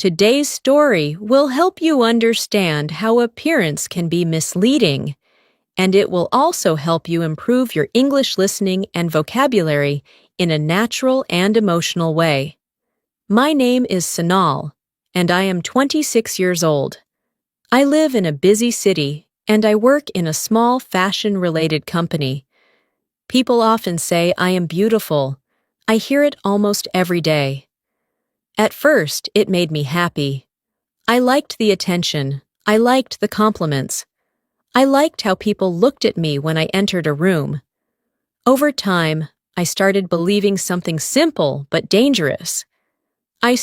Today's story will help you understand how appearance can be misleading, and it will also help you improve your English listening and vocabulary in a natural and emotional way. My name is Sonal, and I am 26 years old. I live in a busy city, and I work in a small fashion-related company. People often say I am beautiful. I hear it almost every day. At first, it made me happy. I liked the attention. I liked the compliments. I liked how people looked at me when I entered a room. Over time, I started believing something simple but dangerous. I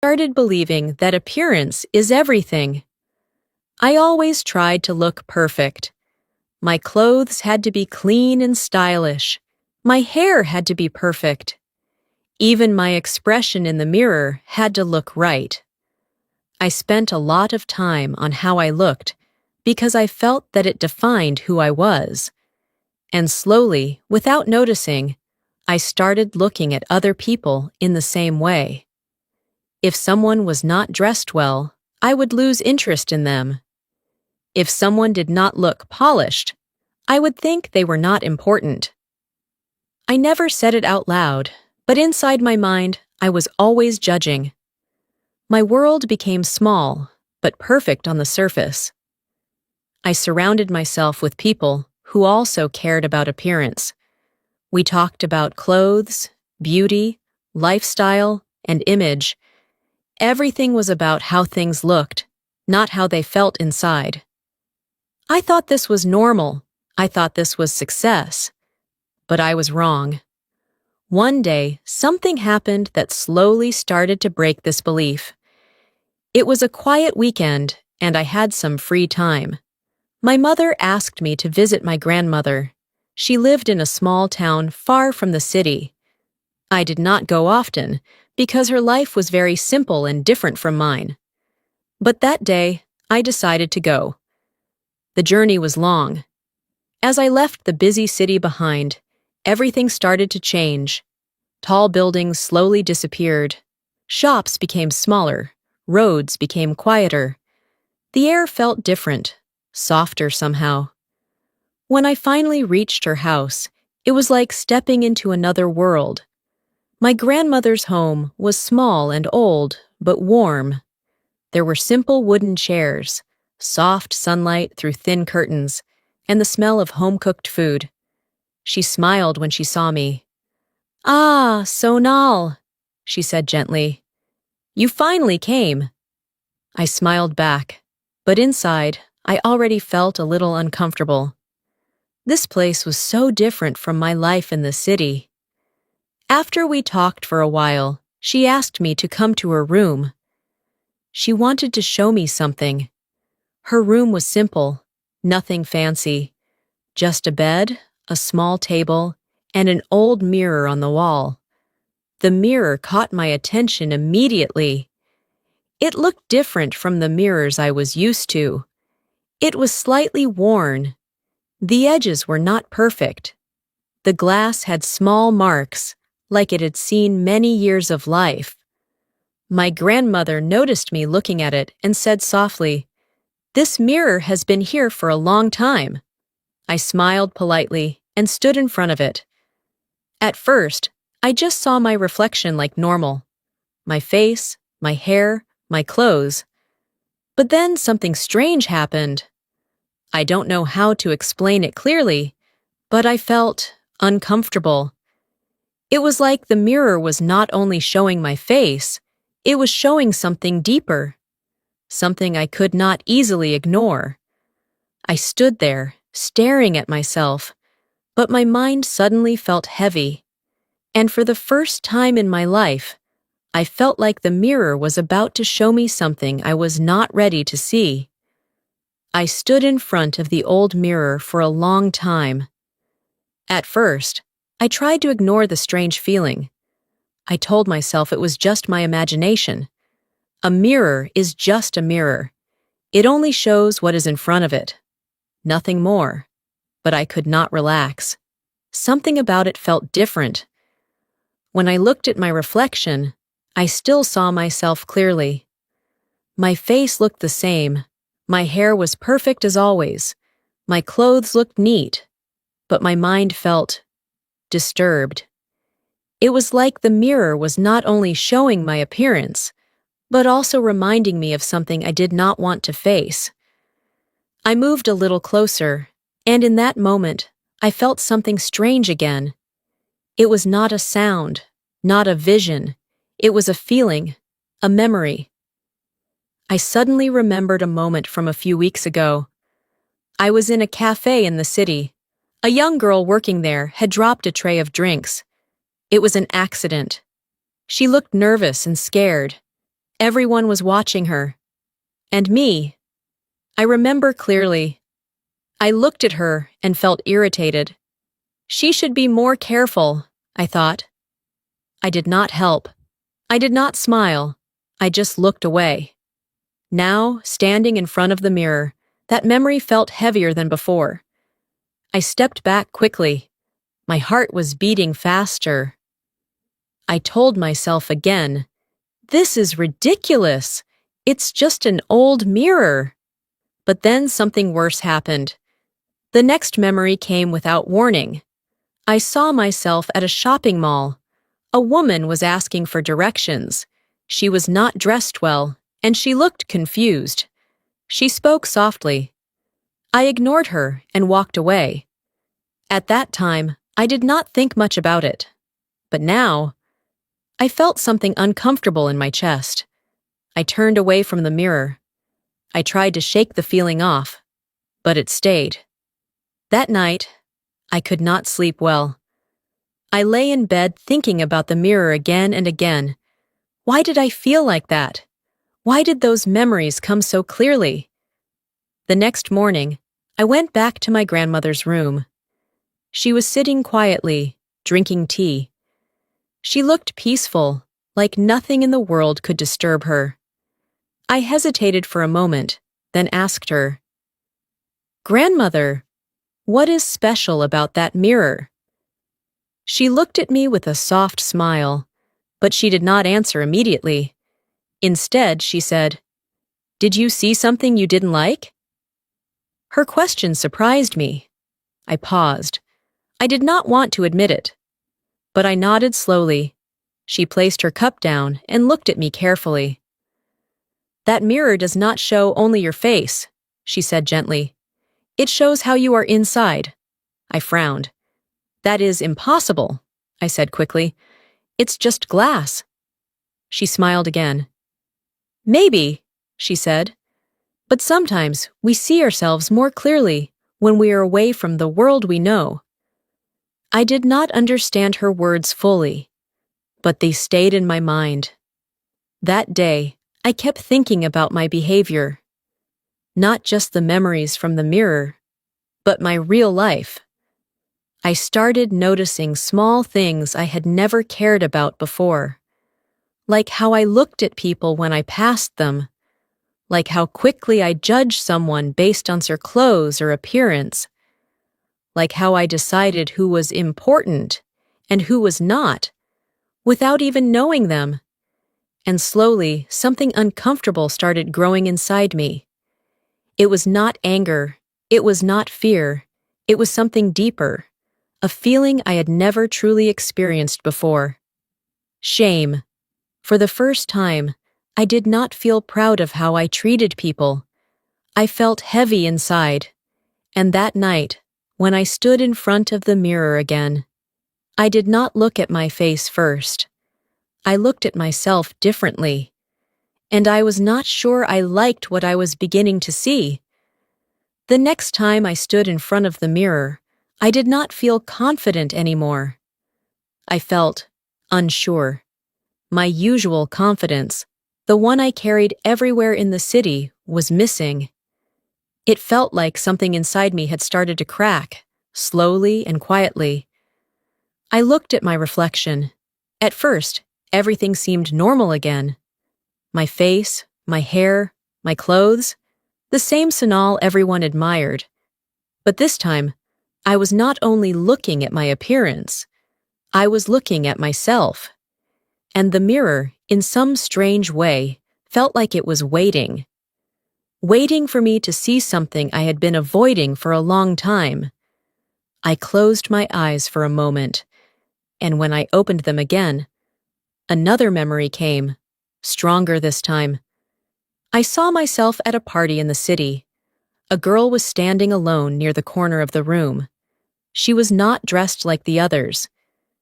started believing that appearance is everything. I always tried to look perfect. My clothes had to be clean and stylish. My hair had to be perfect. Even my expression in the mirror had to look right. I spent a lot of time on how I looked because I felt that it defined who I was. And slowly, without noticing, I started looking at other people in the same way. If someone was not dressed well, I would lose interest in them. If someone did not look polished, I would think they were not important. I never said it out loud, but inside my mind, I was always judging. My world became small, but perfect on the surface. I surrounded myself with people who also cared about appearance. We talked about clothes, beauty, lifestyle, and image. Everything was about how things looked, not how they felt inside. I thought this was normal. I thought this was success. But I was wrong. One day, something happened that slowly started to break this belief. It was a quiet weekend, and I had some free time. My mother asked me to visit my grandmother. She lived in a small town far from the city. I did not go often because her life was very simple and different from mine. But that day, I decided to go. The journey was long. As I left the busy city behind, everything started to change. Tall buildings slowly disappeared. Shops became smaller. Roads became quieter. The air felt different, softer somehow. When I finally reached her house, it was like stepping into another world. My grandmother's home was small and old, but warm. There were simple wooden chairs, soft sunlight through thin curtains, and the smell of home-cooked food. She smiled when she saw me. "Ah, Sonal," she said gently. "You finally came." I smiled back, but inside, I already felt a little uncomfortable. This place was so different from my life in the city. After we talked for a while, she asked me to come to her room. She wanted to show me something. Her room was simple, nothing fancy. Just a bed, a small table, and an old mirror on the wall. The mirror caught my attention immediately. It looked different from the mirrors I was used to. It was slightly worn. The edges were not perfect. The glass had small marks, like it had seen many years of life. My grandmother noticed me looking at it and said softly, "This mirror has been here for a long time." I smiled politely and stood in front of it. At first, I just saw my reflection like normal. My face, my hair, my clothes. But then something strange happened. I don't know how to explain it clearly, but I felt uncomfortable. It was like the mirror was not only showing my face, it was showing something deeper, something I could not easily ignore. I stood there, staring at myself, but my mind suddenly felt heavy. And for the first time in my life, I felt like the mirror was about to show me something I was not ready to see. I stood in front of the old mirror for a long time. At first, I tried to ignore the strange feeling. I told myself it was just my imagination. A mirror is just a mirror. It only shows what is in front of it. Nothing more. But I could not relax. Something about it felt different. When I looked at my reflection, I still saw myself clearly. My face looked the same. My hair was perfect as always. My clothes looked neat. But my mind felt disturbed. It was like the mirror was not only showing my appearance, but also reminding me of something I did not want to face. I moved a little closer, and in that moment, I felt something strange again. It was not a sound, not a vision. It was a feeling, a memory. I suddenly remembered a moment from a few weeks ago. I was in a cafe in the city. A young girl working there had dropped a tray of drinks. It was an accident. She looked nervous and scared. Everyone was watching her. And me. I remember clearly. I looked at her and felt irritated. She should be more careful, I thought. I did not help. I did not smile. I just looked away. Now, standing in front of the mirror, that memory felt heavier than before. I stepped back quickly. My heart was beating faster. I told myself again, "This is ridiculous. It's just an old mirror." But then something worse happened. The next memory came without warning. I saw myself at a shopping mall. A woman was asking for directions. She was not dressed well, and she looked confused. She spoke softly. I ignored her and walked away. At that time, I did not think much about it. But now, I felt something uncomfortable in my chest. I turned away from the mirror. I tried to shake the feeling off, but it stayed. That night, I could not sleep well. I lay in bed thinking about the mirror again and again. Why did I feel like that? Why did those memories come so clearly? The next morning, I went back to my grandmother's room. She was sitting quietly, drinking tea. She looked peaceful, like nothing in the world could disturb her. I hesitated for a moment, then asked her, "Grandmother, what is special about that mirror?" She looked at me with a soft smile, but she did not answer immediately. Instead, she said, "Did you see something you didn't like?" Her question surprised me. I paused. I did not want to admit it, but I nodded slowly. She placed her cup down and looked at me carefully. "That mirror does not show only your face," she said gently. "It shows how you are inside." I frowned. "That is impossible," I said quickly. "It's just glass." She smiled again. "Maybe," she said, "but sometimes we see ourselves more clearly when we are away from the world we know." I did not understand her words fully, but they stayed in my mind. That day, I kept thinking about my behavior. Not just the memories from the mirror, but my real life. I started noticing small things I had never cared about before, like how I looked at people when I passed them, like how quickly I judged someone based on their clothes or appearance, like how I decided who was important and who was not, without even knowing them. And slowly, something uncomfortable started growing inside me. It was not anger, it was not fear, it was something deeper, a feeling I had never truly experienced before. Shame. For the first time, I did not feel proud of how I treated people. I felt heavy inside. And that night, when I stood in front of the mirror again, I did not look at my face first. I looked at myself differently. And I was not sure I liked what I was beginning to see. The next time I stood in front of the mirror, I did not feel confident anymore. I felt unsure. My usual confidence, the one I carried everywhere in the city, was missing. It felt like something inside me had started to crack, slowly and quietly. I looked at my reflection. At first, everything seemed normal again. My face, my hair, my clothes, the same Sonal everyone admired. But this time, I was not only looking at my appearance, I was looking at myself. And the mirror, in some strange way, felt like it was waiting. Waiting for me to see something I had been avoiding for a long time. I closed my eyes for a moment, and when I opened them again, another memory came, stronger this time. I saw myself at a party in the city. A girl was standing alone near the corner of the room. She was not dressed like the others.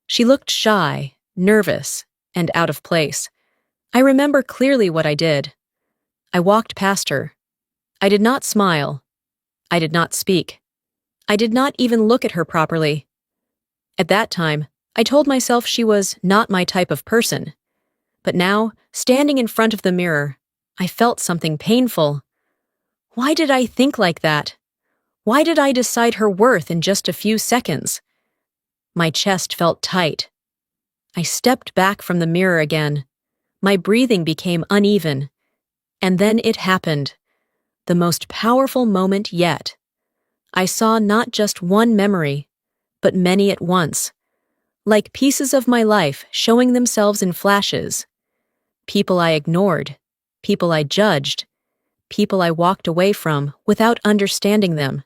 She looked shy, nervous, and out of place. I remember clearly what I did. I walked past her. I did not smile. I did not speak. I did not even look at her properly. At that time, I told myself she was not my type of person. But now, standing in front of the mirror, I felt something painful. Why did I think like that? Why did I decide her worth in just a few seconds? My chest felt tight. I stepped back from the mirror again. My breathing became uneven. And then it happened. The most powerful moment yet. I saw not just one memory, but many at once. Like pieces of my life showing themselves in flashes. People I ignored, people I judged, people I walked away from without understanding them.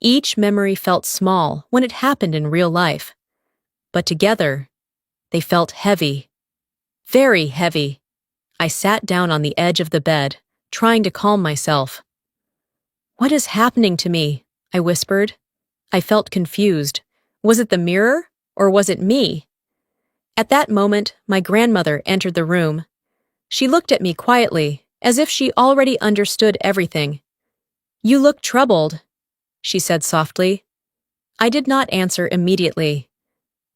Each memory felt small when it happened in real life, but together, they felt heavy, very heavy. I sat down on the edge of the bed, trying to calm myself. "What is happening to me?" I whispered. I felt confused. Was it the mirror, or was it me? At that moment, my grandmother entered the room. She looked at me quietly, as if she already understood everything. "You look troubled," she said softly. I did not answer immediately.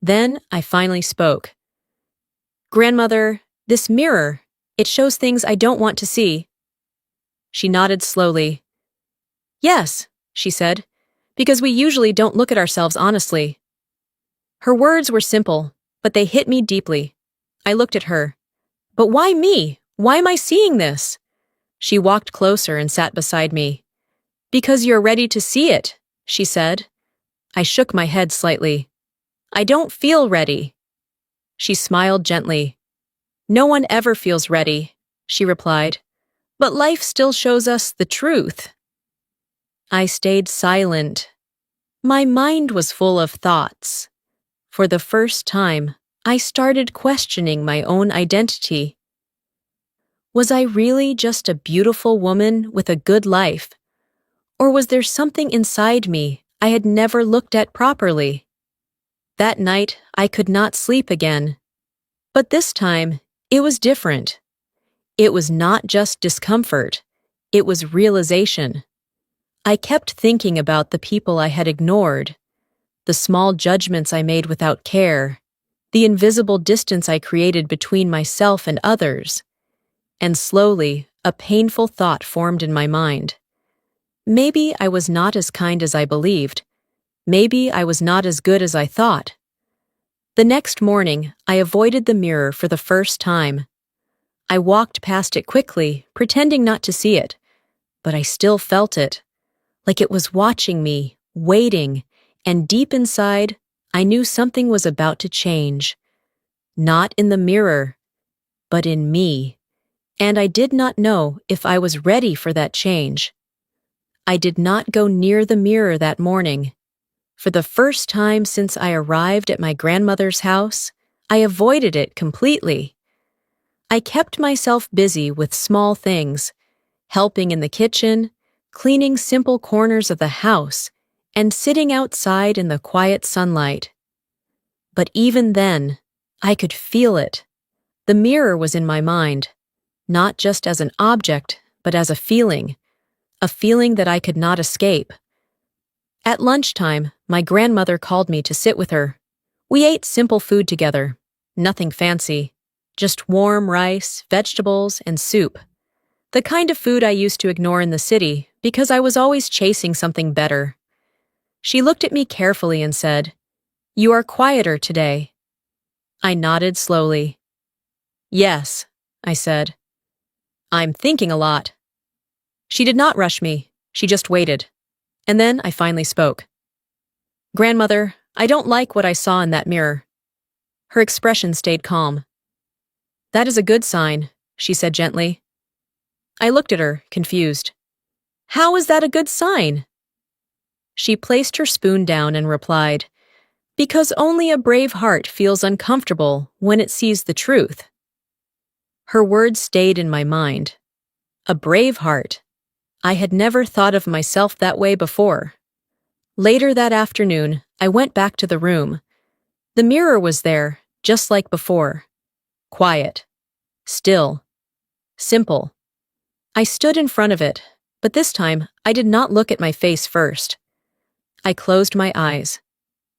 Then I finally spoke. "Grandmother, this mirror, it shows things I don't want to see." She nodded slowly. "Yes," she said, "because we usually don't look at ourselves honestly." Her words were simple, but they hit me deeply. I looked at her. "But why me? Why am I seeing this?" She walked closer and sat beside me. "Because you're ready to see it," she said. I shook my head slightly. "I don't feel ready." She smiled gently. "No one ever feels ready," she replied. "But life still shows us the truth." I stayed silent. My mind was full of thoughts. For the first time, I started questioning my own identity. Was I really just a beautiful woman with a good life? Or was there something inside me I had never looked at properly? That night, I could not sleep again. But this time, it was different. It was not just discomfort. It was realization. I kept thinking about the people I had ignored, the small judgments I made without care, the invisible distance I created between myself and others. And slowly, a painful thought formed in my mind. Maybe I was not as kind as I believed. Maybe I was not as good as I thought. The next morning, I avoided the mirror for the first time. I walked past it quickly, pretending not to see it, but I still felt it, like it was watching me, waiting, and deep inside, I knew something was about to change. Not in the mirror, but in me. And I did not know if I was ready for that change. I did not go near the mirror that morning. For the first time since I arrived at my grandmother's house, I avoided it completely. I kept myself busy with small things, helping in the kitchen, cleaning simple corners of the house, and sitting outside in the quiet sunlight. But even then, I could feel it. The mirror was in my mind, not just as an object, but as a feeling that I could not escape. At lunchtime, my grandmother called me to sit with her. We ate simple food together, nothing fancy, just warm rice, vegetables, and soup. The kind of food I used to ignore in the city because I was always chasing something better. She looked at me carefully and said, "You are quieter today." I nodded slowly. "Yes," I said. I'm thinking a lot. She did not rush me. She just waited. And then I finally spoke. Grandmother, I don't like what I saw in that mirror. Her expression stayed calm. That is a good sign, she said gently. I looked at her, confused. How is that a good sign? She placed her spoon down and replied, Because only a brave heart feels uncomfortable when it sees the truth. Her words stayed in my mind. A brave heart. I had never thought of myself that way before. Later that afternoon, I went back to the room. The mirror was there, just like before. Quiet. Still. Simple. I stood in front of it, but this time I did not look at my face first. I closed my eyes.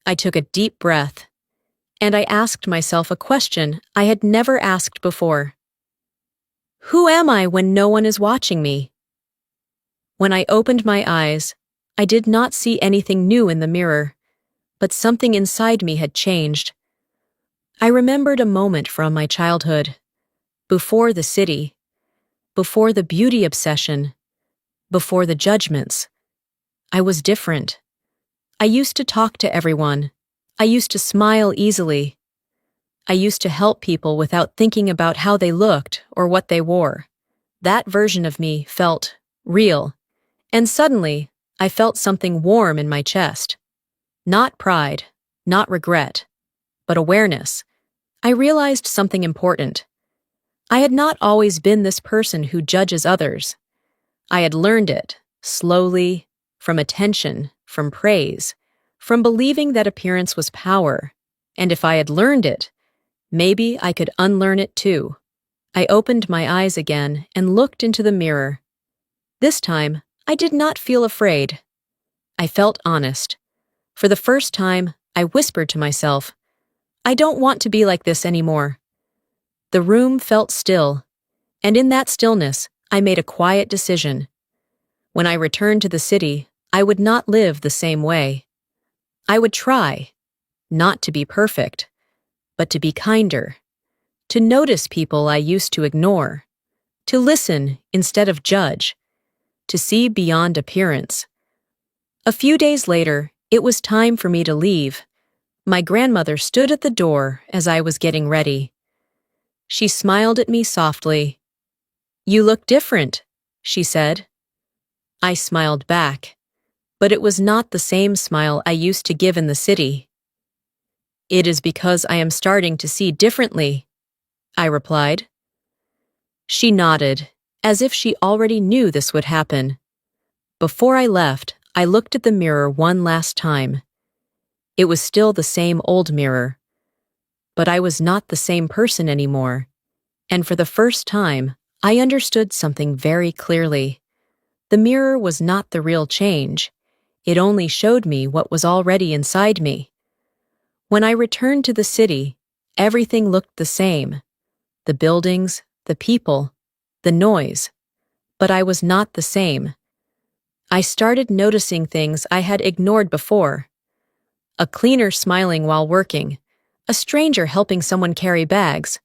I took a deep breath, and I asked myself a question I had never asked before. Who am I when no one is watching me? When I opened my eyes, I did not see anything new in the mirror, but something inside me had changed. I remembered a moment from my childhood, before the city, before the beauty obsession, before the judgments. I was different. I used to talk to everyone. I used to smile easily. I used to help people without thinking about how they looked or what they wore. That version of me felt real, and suddenly I felt something warm in my chest. Not pride, not regret, but awareness. I realized something important. I had not always been this person who judges others. I had learned it, slowly, from attention, from praise, from believing that appearance was power. And if I had learned it, maybe I could unlearn it too. I opened my eyes again and looked into the mirror. This time, I did not feel afraid. I felt honest. For the first time, I whispered to myself, I don't want to be like this anymore. The room felt still, and in that stillness, I made a quiet decision. When I returned to the city, I would not live the same way. I would try, not to be perfect, but to be kinder, to notice people I used to ignore, to listen instead of judge, to see beyond appearance. A few days later, it was time for me to leave. My grandmother stood at the door as I was getting ready. She smiled at me softly. You look different, she said. I smiled back, but it was not the same smile I used to give in the city. It is because I am starting to see differently, I replied. She nodded, as if she already knew this would happen. Before I left, I looked at the mirror one last time. It was still the same old mirror. But I was not the same person anymore, and for the first time, I understood something very clearly. The mirror was not the real change. It only showed me what was already inside me. When I returned to the city, everything looked the same. The buildings, the people, the noise. But I was not the same. I started noticing things I had ignored before. A cleaner smiling while working, a stranger helping someone carry bags,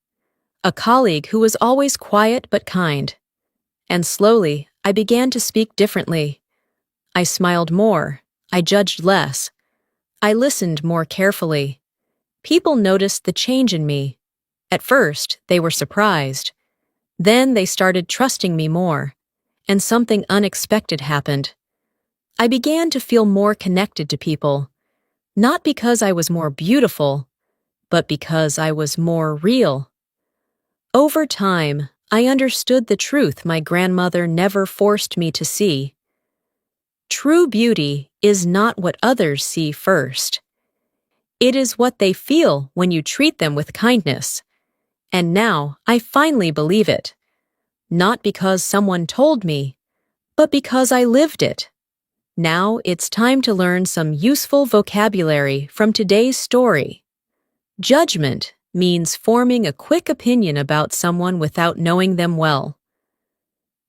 a colleague who was always quiet but kind. And slowly, I began to speak differently. I smiled more, I judged less. I listened more carefully. People noticed the change in me. At first, they were surprised. Then they started trusting me more, and something unexpected happened. I began to feel more connected to people, not because I was more beautiful, but because I was more real. Over time, I understood the truth my grandmother never forced me to see. True beauty is not what others see first. It is what they feel when you treat them with kindness. And now I finally believe it. Not because someone told me, but because I lived it. Now it's time to learn some useful vocabulary from today's story. Judgment means forming a quick opinion about someone without knowing them well.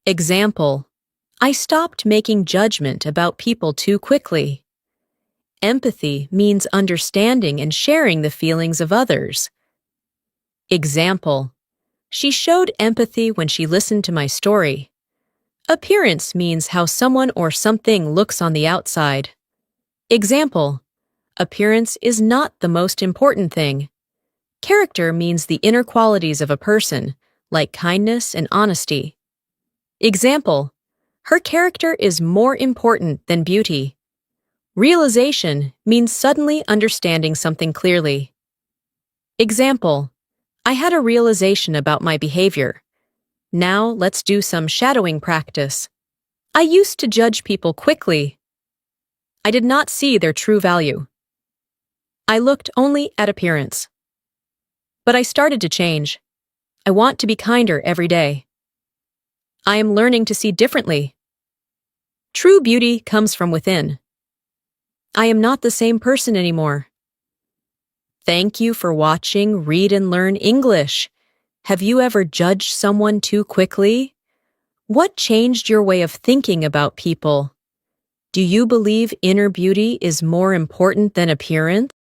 Example: I stopped making judgment about people too quickly. Empathy means understanding and sharing the feelings of others. Example: She showed empathy when she listened to my story. Appearance means how someone or something looks on the outside. Example: appearance is not the most important thing. Character means the inner qualities of a person, like kindness and honesty. Example: her character is more important than beauty. Realization means suddenly understanding something clearly. Example: I had a realization about my behavior. Now let's do some shadowing practice. I used to judge people quickly. I did not see their true value. I looked only at appearance. But I started to change. I want to be kinder every day. I am learning to see differently. True beauty comes from within. I am not the same person anymore. Thank you for watching Read and Learn English. Have you ever judged someone too quickly? What changed your way of thinking about people? Do you believe inner beauty is more important than appearance?